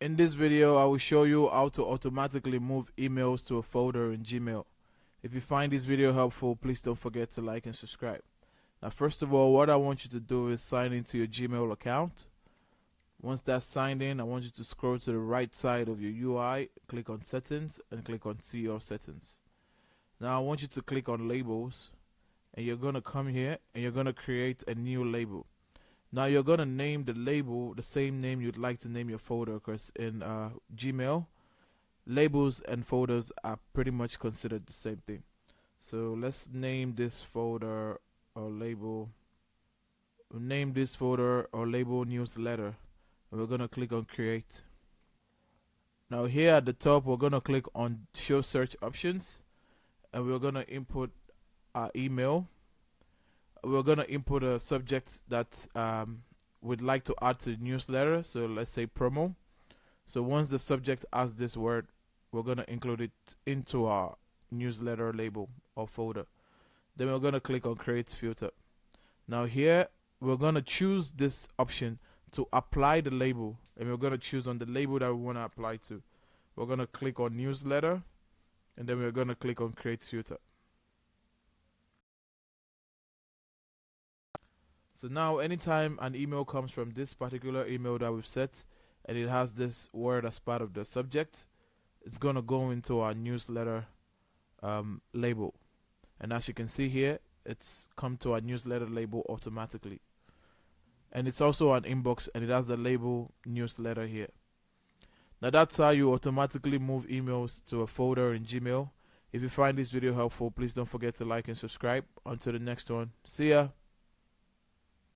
In this video, I will show you how to automatically move emails to a folder in Gmail. If you find this video helpful, please don't forget to like and subscribe. Now, first of all, what I want you to do is sign into your Gmail account. Once that's signed in, I want you to scroll to the right side of your UI, click on Settings, and click on See All Settings. Now, I want you to click on Labels, and you're going to come here, and you're going to create a new label. Now you're going to name the label the same name you'd like to name your folder, because in Gmail, labels and folders are pretty much considered the same thing. So let's name this folder or label. We'll name this folder or label newsletter. And we're going to click on create. Now here at the top, we're going to click on show search options, and we're going to input our email. We're going to input a subject that we'd like to add to the newsletter. So let's say promo. So once the subject has this word, we're going to include it into our newsletter label or folder. Then we're going to click on create filter. Now here, we're going to choose this option to apply the label, and we're going to choose on the label that we want to apply to. We're going to click on newsletter, and then we're going to click on create filter. So now anytime an email comes from this particular email that we've set and it has this word as part of the subject, it's going to go into our newsletter label. And as you can see here, it's come to our newsletter label automatically. And it's also an inbox, and it has the label newsletter here. Now that's how you automatically move emails to a folder in Gmail. If you find this video helpful, please don't forget to like and subscribe. Until the next one, see ya.